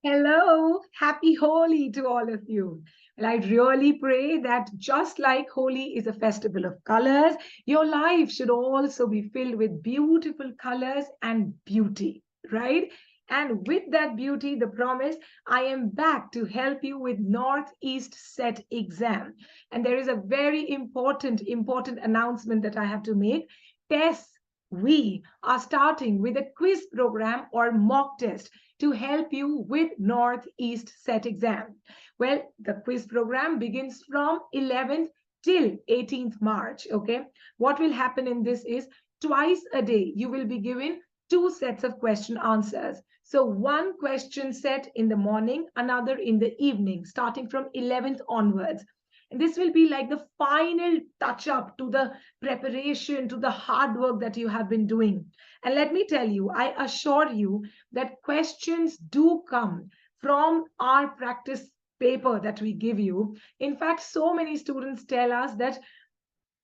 Hello, happy Holi to all of you. Well, I really pray that just like Holi is a festival of colors, your life should also be filled with beautiful colors and beauty, right? And with that beauty, the promise, I am back to help you with Northeast Set exam. And there is a very important announcement that I have to make. Tests, we are starting with a quiz program or mock test to help you with Northeast Set exam. Well, the quiz program begins from 11th till 18th March. Okay. What will happen in this is twice a day you will be given two sets of question answers. So one question set in the morning, another in the evening, starting from 11th onwards. And this will be like the final touch up to the preparation, to the hard work that you have been doing. And let me tell you, I assure you that questions do come from our practice paper that we give you. In fact, so many students tell us that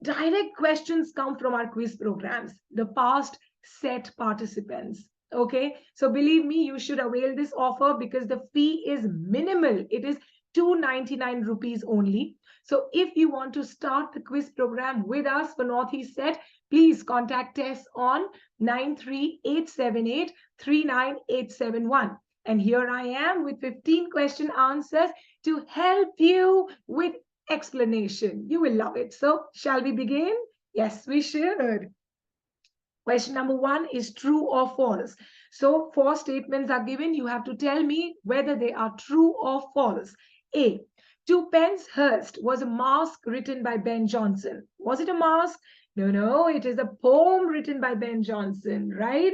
direct questions come from our quiz programs, the past set participants. Okay, so believe me, you should avail this offer because the fee is minimal. It is 299 rupees only. So if you want to start the quiz program with us for Northeast Set, please contact us on 93878 39871. And here I am with 15 question answers to help you with explanation. You will love it. So, shall we begin? Yes, we should. Question number one is true or false. So, four statements are given. You have to tell me whether they are true or false. A. Two Pence Hurst was a masque written by Ben Jonson. Was it a masque? No, no, it is a poem written by Ben Jonson, right?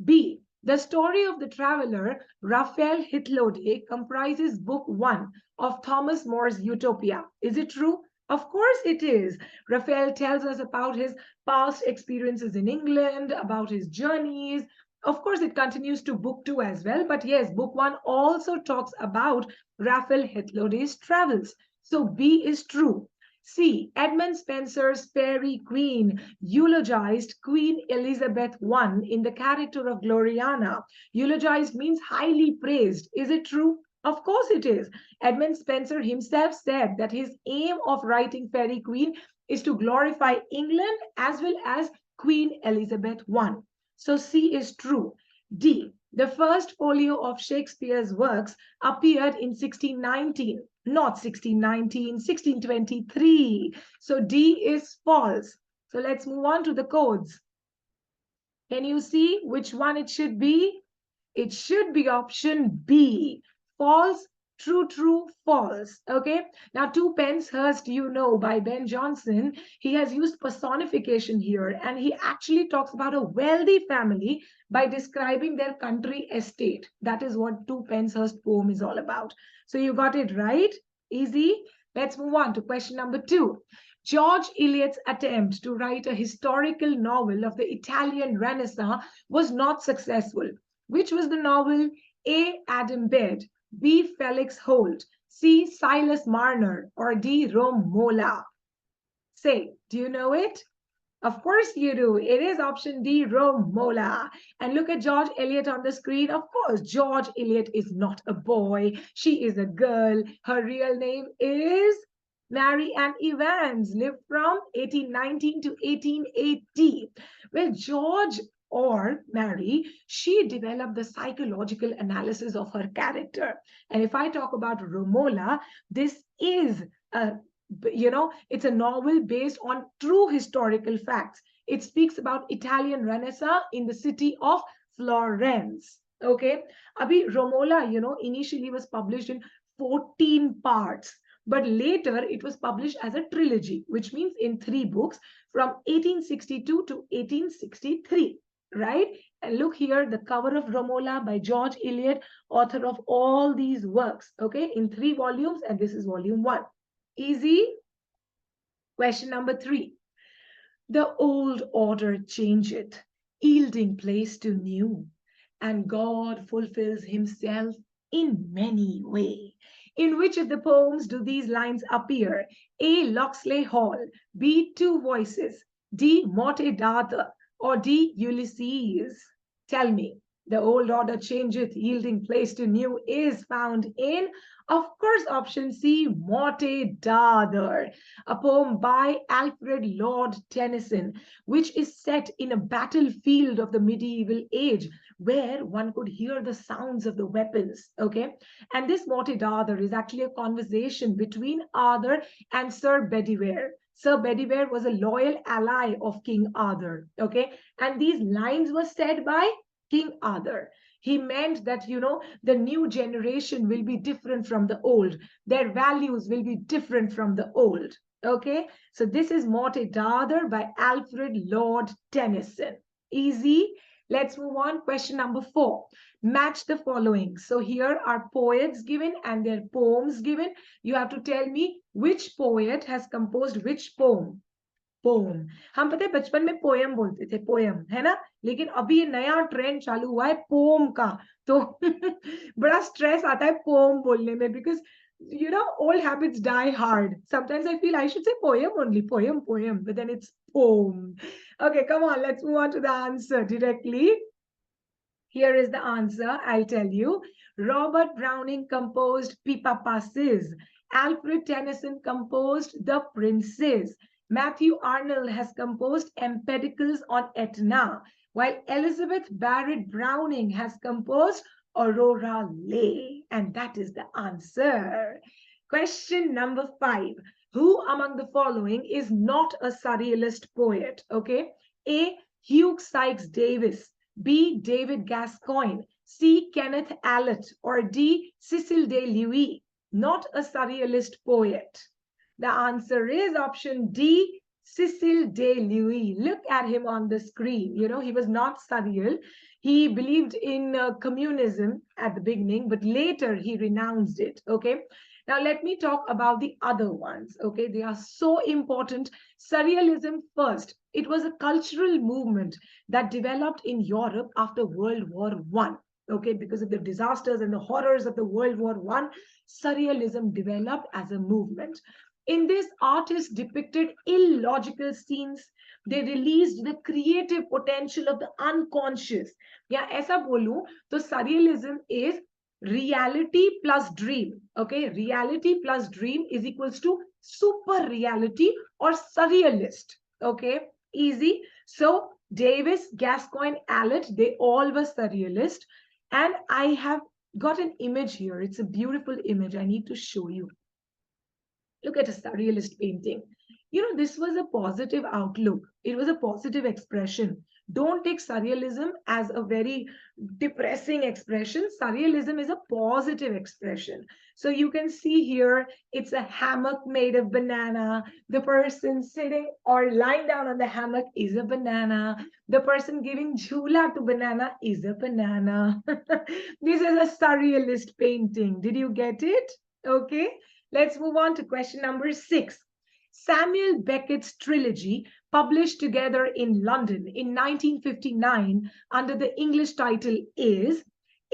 B. The story of the traveler Raphael Hithlode comprises book one of Thomas More's Utopia. Is it true? Of course it is. Raphael tells us about his past experiences in England, about his journeys. Of course, it continues to book two as well. But yes, book one also talks about Raphael Hithlode's travels. So B is true. C. Edmund Spenser's Fairy Queen eulogized Queen Elizabeth I in the character of Gloriana. Eulogized means highly praised. Is it true? Of course it is. Edmund Spenser himself said that his aim of writing Fairy Queen is to glorify England as well as Queen Elizabeth I. So C is true. D. The first folio of Shakespeare's works appeared in 1619, not 1619, 1623. So D is false. So let's move on to the codes. Can you see which one it should be? It should be option B. False, true, true, false. Okay. Now, Two Pence Hurst, you know, by Ben Jonson, he has used personification here, and he actually talks about a wealthy family by describing their country estate. That is what Two Pence Hurst poem is all about. So you got it right. Easy. Let's move on to question number two. George Eliot's attempt to write a historical novel of the Italian Renaissance was not successful. Which was the novel? A. Adam Bede, B. Felix Holt, C. Silas Marner, or D. Romola? Say, do you know it? Of course you do. It is option D, Romola. And look at George Eliot on the screen. Of course, George Eliot is not a boy. She is a girl. Her real name is Mary Ann Evans, lived from 1819 to 1880. Well, George or Mary, she developed the psychological analysis of her character. And if I talk about Romola, this is a it's a novel based on true historical facts. It speaks about Italian Renaissance in the city of Florence. Okay. Abhi Romola, initially was published in 14 parts, but later it was published as a trilogy, which means in three books from 1862 to 1863. Right? And look here, the cover of Romola by George Eliot, author of all these works, okay, in 3 volumes, and this is volume 1. Easy. Question number 3. The old order changeth, yielding place to new, and God fulfills himself in many ways. In which of the poems do these lines appear? A. Locksley Hall, B. Two Voices, D. Morte d'Arthur, or D. Ulysses? Tell me, The old order changeth, yielding place to new, is found in, of course, option C, Morte d'Arthur, a poem by Alfred Lord Tennyson, which is set in a battlefield of the medieval age where one could hear the sounds of the weapons. Okay, and this Morte d'Arthur is actually a conversation between Arthur and Sir Bedivere. Sir Bedivere was a loyal ally of King Arthur. Okay, and these lines were said by King Arthur. He meant that, the new generation will be different from the old. Their values will be different from the old. Okay, so this is Morte d'Arthur by Alfred Lord Tennyson. Easy. Let's move on. Question number 4. Match the following. So here are poets given and their poems given. You have to tell me which poet has composed which poem. Poem हम पता है बचपन में poem बोलते थे poem है ना लेकिन अभी ये नया ट्रेंड चालू हुआ है पोम का तो बड़ा स्ट्रेस आता है पोम बोलने में because old habits die hard. Sometimes I feel I should say poem only, poem, but then it's poem. Okay, come on, let's move on to the answer directly. Here is the answer. I'll tell you. Robert Browning composed Pippa Passes. Alfred Tennyson composed The Princess. Matthew Arnold has composed Empedocles on Etna, while Elizabeth Barrett Browning has composed Aurora Leigh. And that is the answer. Question number 5. Who among the following is not a surrealist poet? Okay. A. Hugh Sykes Davis. B. David Gascoigne. C. Kenneth Eliot. Or D. Cecil de Lewy. Not a surrealist poet. The answer is option D, Cecil de Lewy. Look at him on the screen. He was not surreal. He believed in communism at the beginning, but later he renounced it. Okay. Now let me talk about the other ones. Okay. They are so important. Surrealism first. It was a cultural movement that developed in Europe after World War I. Okay, because of the disasters and the horrors of the World War I, surrealism developed as a movement. In this, artists depicted illogical scenes. They released the creative potential of the unconscious. Yeah, ऐसा बोलूं तो surrealism is reality plus dream. Okay, reality plus dream is equals to super reality or surrealist. Okay, easy. So Davis, Gascoigne, Eliot, they all were surrealist. And I have got an image here. It's a beautiful image. I need to show you. Look at a surrealist painting. This was a positive outlook. It was a positive expression. Don't take surrealism as a very depressing expression. Surrealism is a positive expression. So you can see here, it's a hammock made of banana. The person sitting or lying down on the hammock is a banana. The person giving jhula to banana is a banana. This is a surrealist painting. Did you get it? Okay. Let's move on to question number 6. Samuel Beckett's trilogy, published together in London in 1959 under the English title is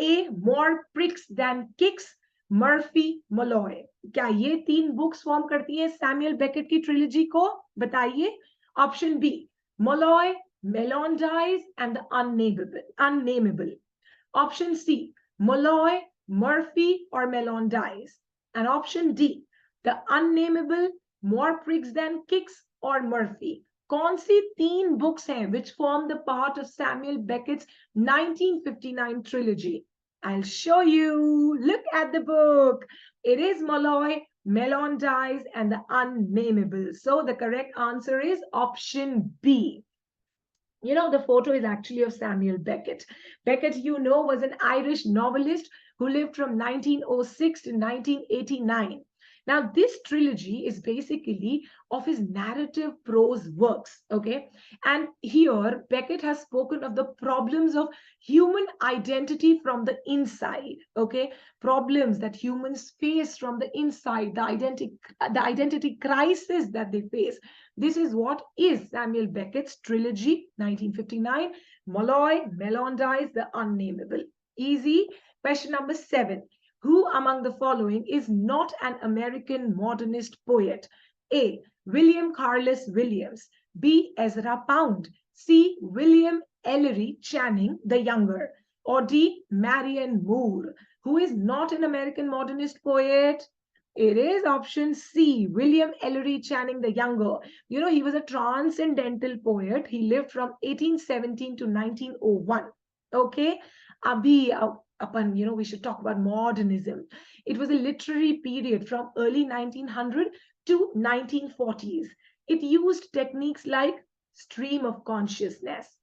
A. More Pricks Than Kicks, Murphy, Molloy. क्या ये 3 books form करती हैं Samuel Beckett की trilogy को? बताइए. Option B, Molloy, Melondize, and the Unnameable. Option C, Molloy, Murphy, or Melondize. And option D, the Unnameable, More Pricks Than Kicks, or Murphy. कौन सी 3 books हैं which form the part of Samuel Beckett's 1959 trilogy? I'll show you. Look at the book. It is Molloy, Melondize, and the Unnameable. So the correct answer is option B. The photo is actually of Samuel Beckett. Beckett, was an Irish novelist who lived from 1906 to 1989. Now, this trilogy is basically of his narrative prose works, okay? And here, Beckett has spoken of the problems of human identity from the inside, okay? Problems that humans face from the inside, the identity crisis that they face. This is what is Samuel Beckett's trilogy, 1959, Molloy, Melondize, the Unnameable. Easy. Question number 7. Who among the following is not an American modernist poet? A. William Carlos Williams. B. Ezra Pound. C. William Ellery Channing the Younger. or D, Marian Moore, who is not an American modernist poet? It is option C, William Ellery Channing the Younger. You know, he was a transcendental poet. He lived from 1817 to 1901. Okay? Abhi, we should talk about modernism. It was a literary period from early 1900 to 1940s. It used techniques like stream of consciousness,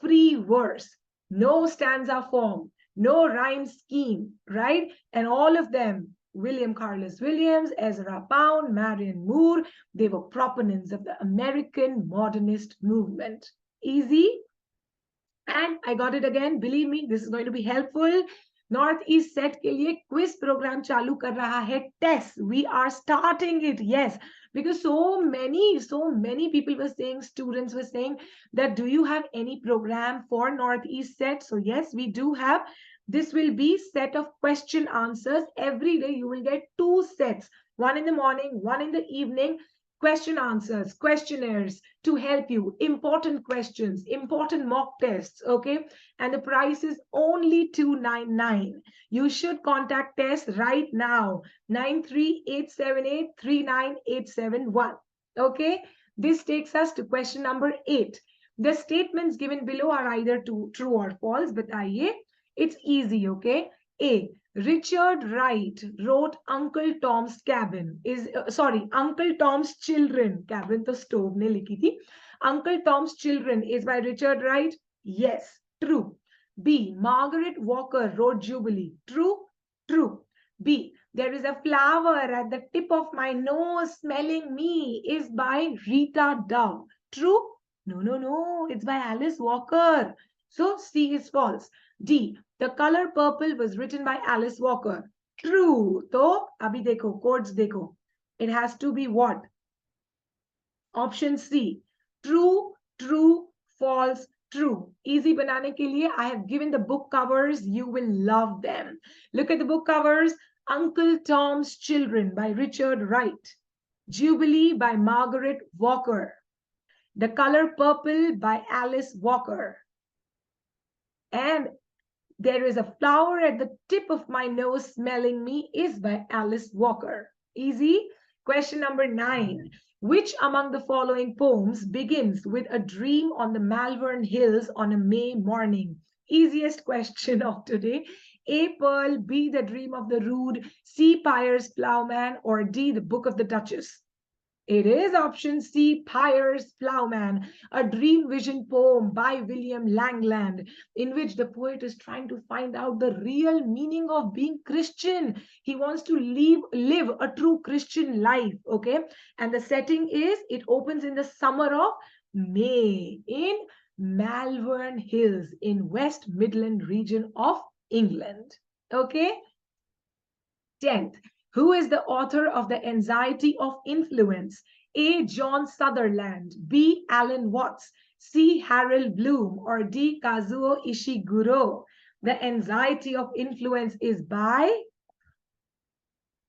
free verse, no stanza form, no rhyme scheme, right? And all of them, William Carlos Williams, Ezra Pound, Marian Moore, they were proponents of the American modernist movement. Easy? And I got it again. Believe me, this is going to be helpful. North east set के लिए quiz programme चालू कर रहा है test we are starting it yes because so many people were saying, students were saying that do you have any program for northeast set? So yes, we do have. This will be set of question answers. Every day you will get 2 sets, one in the morning, one in the evening. Question answers, questionnaires to help you, important questions, important mock tests, okay? And the price is only $299. You should contact Tess right now, 9387839871, okay? This takes us to question number 8. The statements given below are either true or false, बताइए. It's easy, okay? A, Richard Wright wrote Uncle Tom's Cabin Uncle Tom's Children. Cabin to stove ne likhi thi. Uncle Tom's Children is by Richard Wright. Yes, true. B, Margaret Walker wrote Jubilee. True, true. B, There is a flower at the tip of my nose smelling me is by Rita Dove. True? No. It's by Alice Walker. So C is false. D, The Color Purple was written by Alice Walker. True. So, abhi dekho, codes dekho. It has to be what? Option C. True, false, true. Easy banane ke liye, I have given the book covers. You will love them. Look at the book covers. Uncle Tom's Children by Richard Wright. Jubilee by Margaret Walker. The Color Purple by Alice Walker. And There is a Flower at the Tip of My Nose Smelling Me is by Alice Walker. Easy. Question number 9. Which among the following poems begins with a dream on the Malvern Hills on a May morning? Easiest question of today. A, Pearl, B, The Dream of the Rood, C, Piers Plowman, or D, The Book of the Duchess? It is option C, Piers Plowman, a dream vision poem by William Langland, in which the poet is trying to find out the real meaning of being Christian. He wants to live a true Christian life, okay? And the setting is, it opens in the summer of May in Malvern Hills in West Midland region of England, okay? 10th. Who is the author of The Anxiety of Influence? A, John Sutherland, B, Alan Watts, C, Harold Bloom, or D, Kazuo Ishiguro? The Anxiety of Influence is by,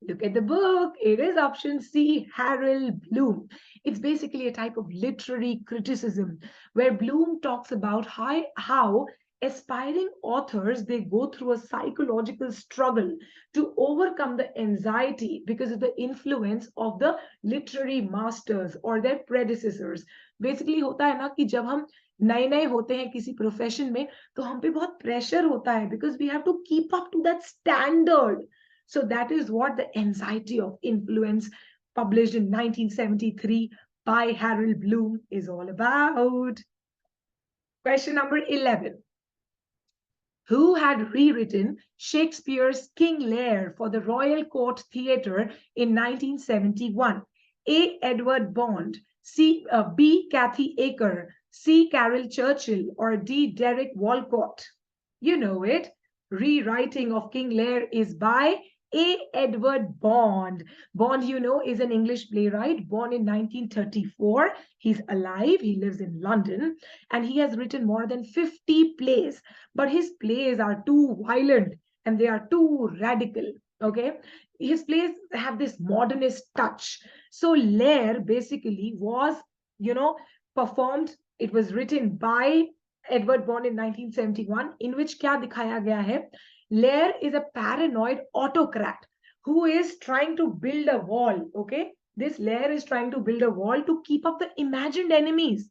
look at the book, it is option C, Harold Bloom. It's basically a type of literary criticism where Bloom talks about how aspiring authors, they go through a psychological struggle to overcome the anxiety because of the influence of the literary masters or their predecessors. Basically होता है ना कि जब हम नए होते हैं किसी प्रोफेशन में तो हम पे बहुत प्रेशर होता है because we have to keep up to that standard. So that is what The Anxiety of Influence, published in 1973 by Harold Bloom, is all about. Question number 11. Who had rewritten Shakespeare's King Lear for the Royal Court Theatre in 1971? A, Edward Bond, B, Kathy Aker, C, Carol Churchill, or D, Derek Walcott? You know it. Rewriting of King Lear is by A, Edward Bond. Bond, you know, is an English playwright born in 1934. He's alive. He lives in London. And he has written more than 50 plays. But his plays are too violent and they are too radical. Okay? His plays have this modernist touch. So Lear basically was, performed. It was written by Edward Bond in 1971, in which क्या दिखाया गया है? Lear is a paranoid autocrat who is trying to build a wall. Okay, this Lear is trying to build a wall to keep up the imagined enemies.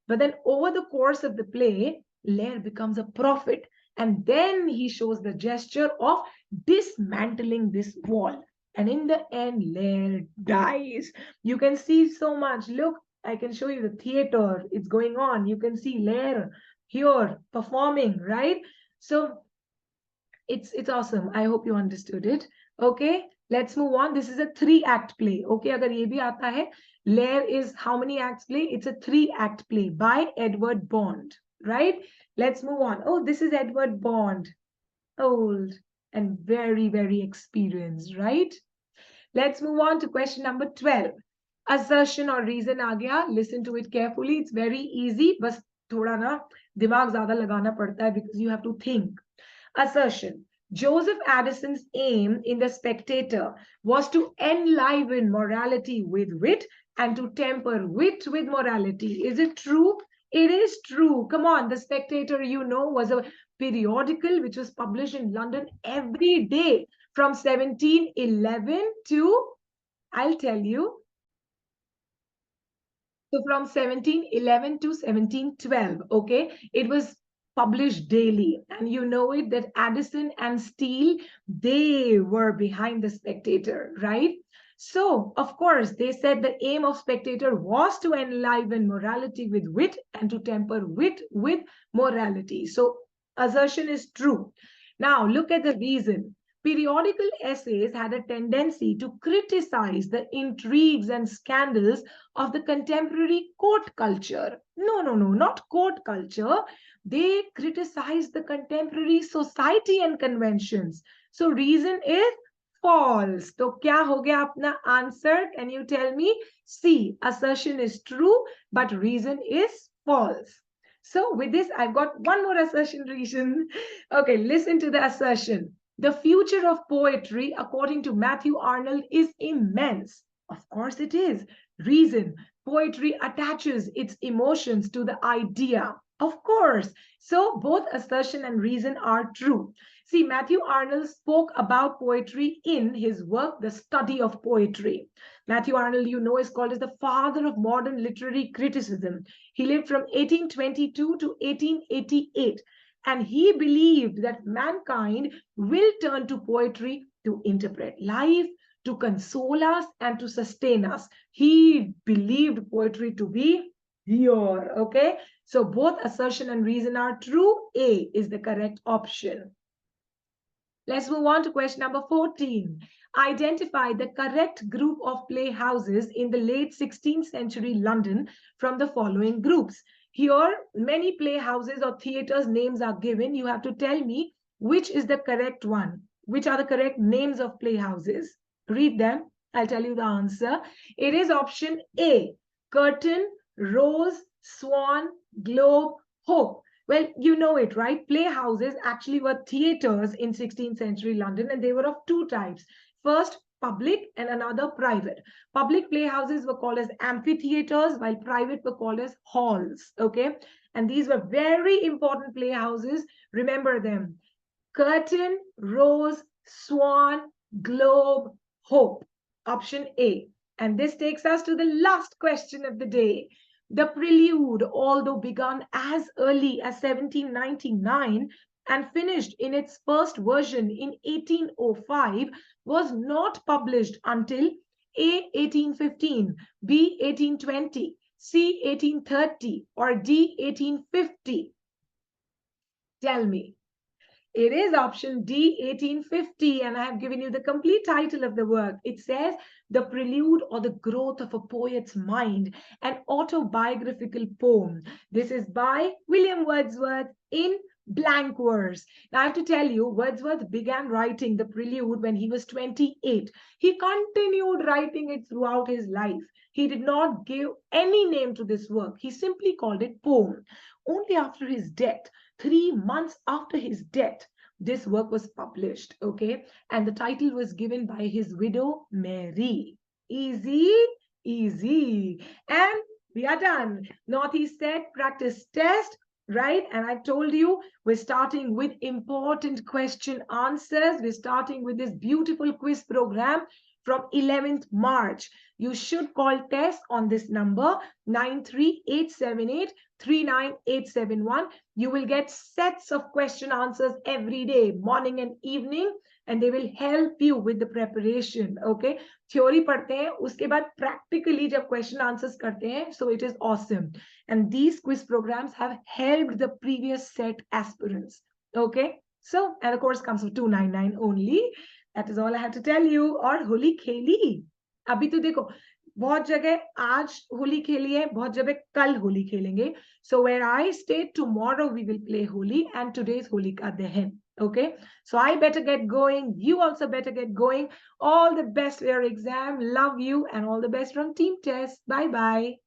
But then over the course of the play, Lear becomes a prophet, and then he shows the gesture of dismantling this wall. And in the end, Lear dies. You can see so much. Look, I can show you the theater. It's going on. You can see Lear here performing, right? So it's awesome. I hope you understood it. Okay, let's move on. This is a 3-act play. Okay, agar ye bhi aata hai. Lear is how many acts play? It's a 3-act play by Edward Bond, right? Let's move on. Oh, this is Edward Bond, old and very, very experienced, right? Let's move on to question number 12. Assertion or reason aa gaya. Listen to it carefully. It's very easy. Bas thoda na dimag zyada lagana padta hai because you have to think. Assertion. Joseph Addison's aim in The Spectator was to enliven morality with wit and to temper wit with morality. Is it true? It is true. Come on, The Spectator, you know, was a periodical which was published in London every day from 1711 to, I'll tell you, so from 1711 to 1712, okay, it was published daily. And you know it that Addison and Steele, they were behind The Spectator, right? So, of course, they said the aim of Spectator was to enliven morality with wit and to temper wit with morality. So, assertion is true. Now, look at the reason. Periodical essays had a tendency to criticize the intrigues and scandals of the contemporary court culture. No, no, no, not court culture. They criticize the contemporary society and conventions. So reason is false. So kya ho gaya apna answer? Can you tell me? C, assertion is true, but reason is false. So with this, I've got one more assertion reason. Okay, listen to the assertion. The future of poetry, according to Matthew Arnold, is immense. Of course it is. Reason. Poetry attaches its emotions to the idea. Of course. So both assertion and reason are true. See, Matthew Arnold spoke about poetry in his work, The Study of Poetry. Matthew Arnold, you know, is called as the father of modern literary criticism. He lived from 1822 to 1888. And he believed that mankind will turn to poetry to interpret life, to console us, and to sustain us. He believed poetry to be pure. Okay, so both assertion and reason are true. A is the correct option. Let's move on to question number 14. Identify the correct group of playhouses in the late 16th century London from the following groups. Here, many playhouses or theaters names are given. You have to tell me which is the correct one. Which are the correct names of playhouses? Read them. I'll tell you the answer. It is option A, Curtain, Rose, Swan, Globe, Hope. Well, you know it, right? Playhouses actually were theaters in 16th century London, and they were of two types. First, public and another private. Public playhouses were called as amphitheaters, while private were called as halls, okay? And these were very important playhouses. Remember them. Curtain, Rose, Swan, Globe, Hope. Option A. And this takes us to the last question of the day. The Prelude, although begun as early as 1799 and finished in its first version in 1805, was not published until A, 1815, B, 1820, C, 1830, or D, 1850. Tell me. It is option D, 1850, and I have given you the complete title of the work. It says The Prelude or the Growth of a Poet's Mind, an autobiographical poem. This is by William Wordsworth in blank verse. Now I have to tell you, Wordsworth began writing the Prelude when he was 28. He continued writing it throughout his life. He did not give any name to this work. He simply called it poem. Only after his death, 3 months after his death, this work was published, okay? And the title was given by his widow, Mary. Easy, easy. And we are done. Northeast said, practice test. right? And I told you we're starting with important question answers. We're starting with this beautiful quiz program from 11th March. You should call Tess on this number 93878 39871. You will get sets of question answers every day, morning and evening, and they will help you with the preparation. Okay, theory पढ़ते हैं, उसके बाद practically जब question answers करते हैं, so it is awesome. And these quiz programs have helped the previous set aspirants. Okay, so and the course comes for 299 only. That is all I have to tell you. और होली खेली अभी तो देखो बहुत जगह आज होली खेली है, बहुत जगह कल होली खेलेंगे. So where I stay, tomorrow we will play Holi, and today is Holika Dahan. Okay, so I better get going. You also better get going. All the best for your exam. Love you, and all the best from Team Test. Bye bye.